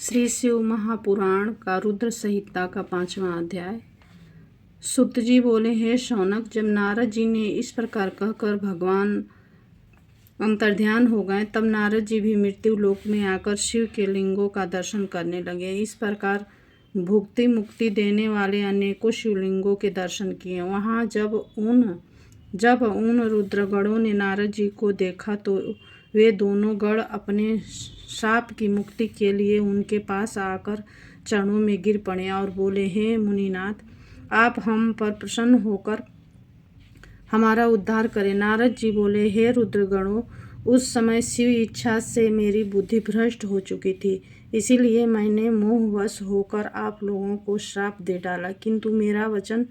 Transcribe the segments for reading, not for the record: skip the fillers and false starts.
श्री शिव महापुराण का रुद्र संहिता का 5वां अध्याय। सुत जी बोले, हे शौनक, जब नारद जी ने इस प्रकार कहकर भगवान अंतर्ध्यान हो गए, तब नारद जी भी मृत्यु लोक में आकर शिव के लिंगों का दर्शन करने लगे। इस प्रकार भुक्ति मुक्ति देने वाले अनेकों शिवलिंगों के दर्शन किए। वहाँ जब उन रुद्रगणों ने नारद जी को देखा तो वे दोनों गण अपने शाप की मुक्ति के लिए उनके पास आकर चरणों में गिर पड़े और बोले, हे मुनिनाथ, आप हम पर प्रसन्न होकर हमारा उद्धार करें। नारद जी बोले, हे रुद्रगणों, उस समय शिव इच्छा से मेरी बुद्धि भ्रष्ट हो चुकी थी, इसीलिए मैंने मोहवश होकर आप लोगों को श्राप दे डाला। किंतु मेरा वचन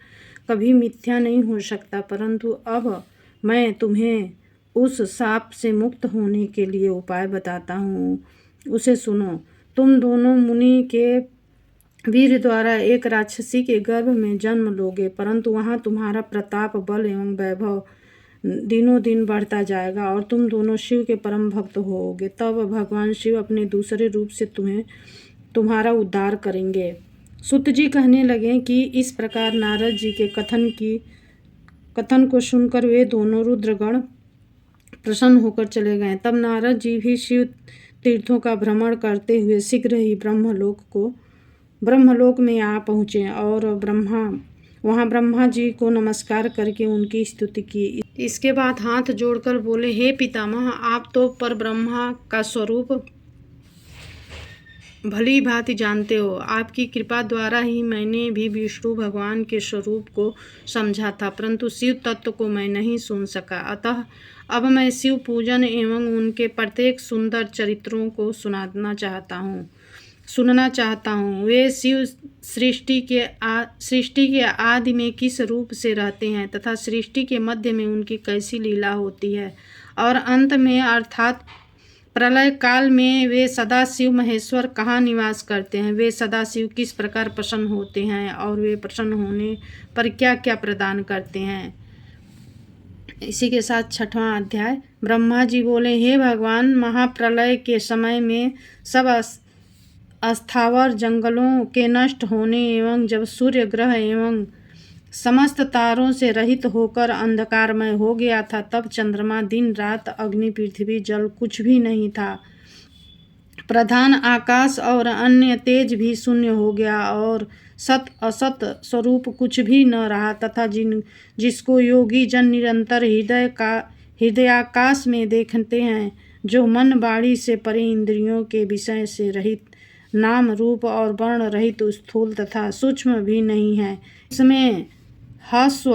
कभी मिथ्या नहीं हो सकता, परंतु अब मैं तुम्हें उस शाप से मुक्त होने के लिए उपाय बताता हूँ, उसे सुनो। तुम दोनों मुनि के वीर द्वारा एक राक्षसी के गर्भ में जन्म लोगे, परंतु वहाँ तुम्हारा प्रताप, बल एवं वैभव दिनों दिन बढ़ता जाएगा और तुम दोनों शिव के परम भक्त होोगे। तब भगवान शिव अपने दूसरे रूप से तुम्हारा उद्धार करेंगे। सुत जी कहने लगे कि इस प्रकार नारद जी के कथन को सुनकर वे दोनों रुद्रगण प्रसन्न होकर चले गए। तब नारद जी भी शिव तीर्थों का भ्रमण करते हुए शीघ्र ही ब्रह्मलोक में आ पहुँचे और वहाँ ब्रह्मा जी को नमस्कार करके उनकी स्तुति की। इसके बाद हाथ जोड़कर बोले, हे पितामह, आप तो पर ब्रह्मा का स्वरूप भली भांति जानते हो। आपकी कृपा द्वारा ही मैंने भी विष्णु भगवान के स्वरूप को समझा था, परंतु शिव तत्व को मैं नहीं सुन सका। अतः अब मैं शिव पूजन एवं उनके प्रत्येक सुंदर चरित्रों को सुनना चाहता हूँ। वे शिव सृष्टि के आदि में किस रूप से रहते हैं तथा सृष्टि के मध्य में उनकी कैसी लीला होती है, और अंत में अर्थात प्रलय काल में वे सदाशिव महेश्वर कहाँ निवास करते हैं। वे सदाशिव किस प्रकार प्रसन्न होते हैं और वे प्रसन्न होने पर क्या क्या प्रदान करते हैं। इसी के साथ 6वां अध्याय। ब्रह्मा जी बोले, हे भगवान, महाप्रलय के समय में सब अस्थावर जंगलों के नष्ट होने एवं जब सूर्य ग्रह एवं समस्त तारों से रहित होकर अंधकारमय हो गया था, तब चंद्रमा, दिन रात, अग्नि, पृथ्वी, जल कुछ भी नहीं था। प्रधान आकाश और अन्य तेज भी शून्य हो गया और सत असत स्वरूप कुछ भी न रहा, तथा जिसको योगी जन निरंतर हृदयाकाश में देखते हैं, जो मन वाणी से परे इंद्रियों के विषय से रहित, नाम रूप और वर्ण रहित, स्थूल तथा सूक्ष्म भी नहीं है। इसमें ह्रस्व,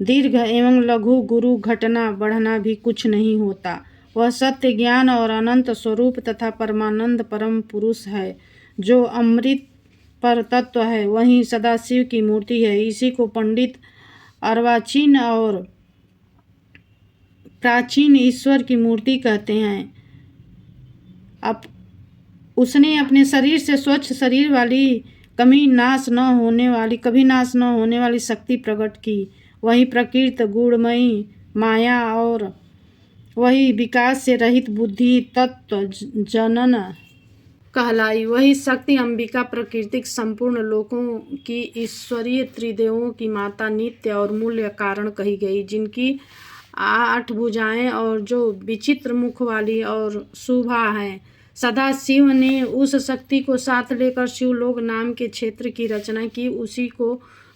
दीर्घ एवं लघु, गुरु, घटना, बढ़ना भी कुछ नहीं होता। वह सत्य, ज्ञान और अनंत स्वरूप तथा परमानंद परम पुरुष है, जो अमृत पर तत्व है, वही सदाशिव की मूर्ति है। इसी को पंडित अर्वाचीन और प्राचीन ईश्वर की मूर्ति कहते हैं। अब उसने अपने शरीर से स्वच्छ शरीर वाली कभी नाश न होने वाली शक्ति प्रकट की। वही प्रकृत गुणमयी माया और वही विकास से रहित बुद्धि तत्व जनन कहलाई। वही शक्ति अंबिका प्राकृतिक संपूर्ण लोकों की ईश्वरीय त्रिदेवों की माता, नित्य और मूल्य कारण कही गई, जिनकी 8 भुजाएं और जो विचित्र मुख वाली और शुभा है। सदा शिव ने उस शक्ति को साथ लेकर शिवलोक नाम के क्षेत्र की रचना की। उसी को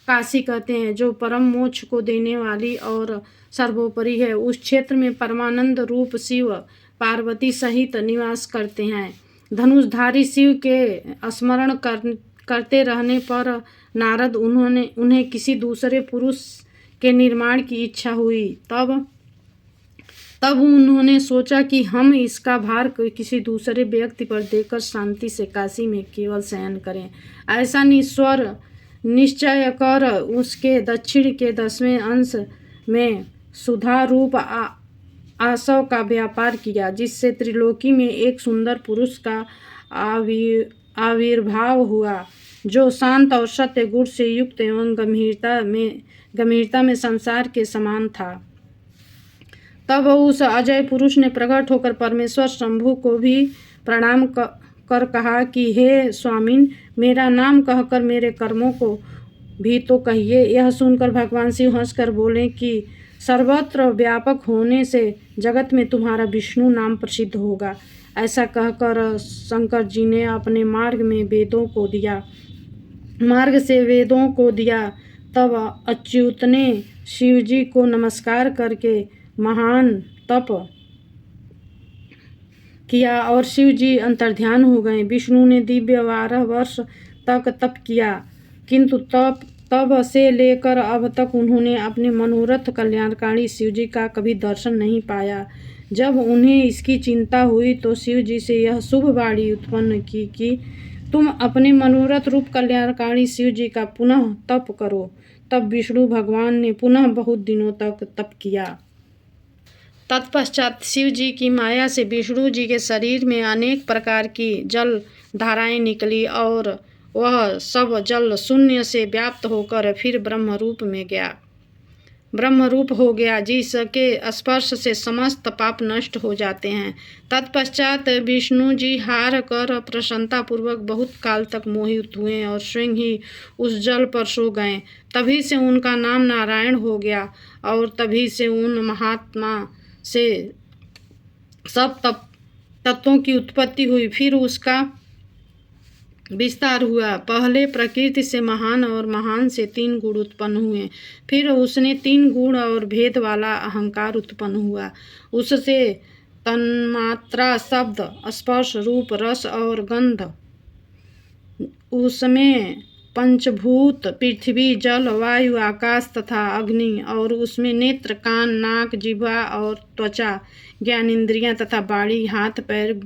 काशी कहते हैं, जो परम मोक्ष को देने वाली और सर्वोपरि है। उस क्षेत्र में परमानंद रूप शिव पार्वती सहित निवास करते हैं। धनुषधारी शिव के स्मरण करते रहने पर नारद उन्हें किसी दूसरे पुरुष के निर्माण की इच्छा हुई। तब उन्होंने सोचा कि हम इसका भार किसी दूसरे व्यक्ति पर देकर शांति से काशी में केवल शयन करें। ऐसा निश्चय कर उसके दक्षिण के 10वें अंश में सुधा रूप आसव का व्यापार किया, जिससे त्रिलोकी में एक सुंदर पुरुष का आविर्भाव हुआ, जो शांत और सत्य गुण से युक्त एवं गंभीरता में संसार के समान था। तब उस अजय पुरुष ने प्रकट होकर परमेश्वर शंभु को भी प्रणाम कर कहा कि हे स्वामिन, मेरा नाम कहकर मेरे कर्मों को भी तो कहिए। यह सुनकर भगवान शिव हंसकर बोले कि सर्वत्र व्यापक होने से जगत में तुम्हारा विष्णु नाम प्रसिद्ध होगा। ऐसा कहकर शंकर जी ने अपने मार्ग से वेदों को दिया। तब अच्युत ने शिव जी को नमस्कार करके महान तप किया और शिव जी अंतर्ध्यान हो गए। विष्णु ने दिव्य 12 वर्ष तक तप किया, किंतु तब से लेकर अब तक उन्होंने अपने मनोरथ कल्याणकारी शिव जी का कभी दर्शन नहीं पाया। जब उन्हें इसकी चिंता हुई तो शिव जी से यह शुभ वाणी उत्पन्न की कि तुम अपने मनोरथ रूप कल्याणकारी शिव जी का पुनः तप करो। तब विष्णु भगवान ने पुनः बहुत दिनों तक तप किया। तत्पश्चात शिव जी की माया से विष्णु जी के शरीर में अनेक प्रकार की जल धाराएं निकली और वह सब जल शून्य से व्याप्त होकर फिर ब्रह्मरूप हो गया, जिसके स्पर्श से समस्त पाप नष्ट हो जाते हैं। तत्पश्चात विष्णु जी हार कर प्रसन्नतापूर्वक बहुत काल तक मोहित हुए और स्वयं ही उस जल पर सो गए। तभी से उनका नाम नारायण हो गया और तभी से उन महात्मा से सब तत्वों की उत्पत्ति हुई, फिर उसका विस्तार हुआ। पहले प्रकृति से महान और महान से 3 गुण उत्पन्न हुए, फिर उसने 3 गुण और भेद वाला अहंकार उत्पन्न हुआ। उससे तन्मात्रा, शब्द, स्पर्श, रूप, रस और गंध, उसमें पंचभूत पृथ्वी, जल, वायु, आकाश तथा अग्नि, और उसमें नेत्र, कान, नाक, जिह्वा और त्वचा, ज्ञानेंद्रियां तथा बाड़ी, हाथ, पैर,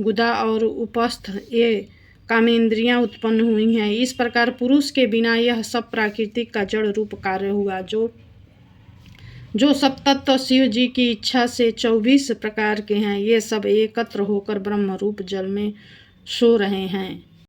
गुदा और उपस्थ ये कामेंद्रियां उत्पन्न हुई हैं। इस प्रकार पुरुष के बिना यह सब प्राकृतिक का जड़ रूप कार्य हुआ। जो सब तत्व शिव जी की इच्छा से 24 प्रकार के हैं, ये सब एकत्र होकर ब्रह्म रूप जल में सो रहे हैं।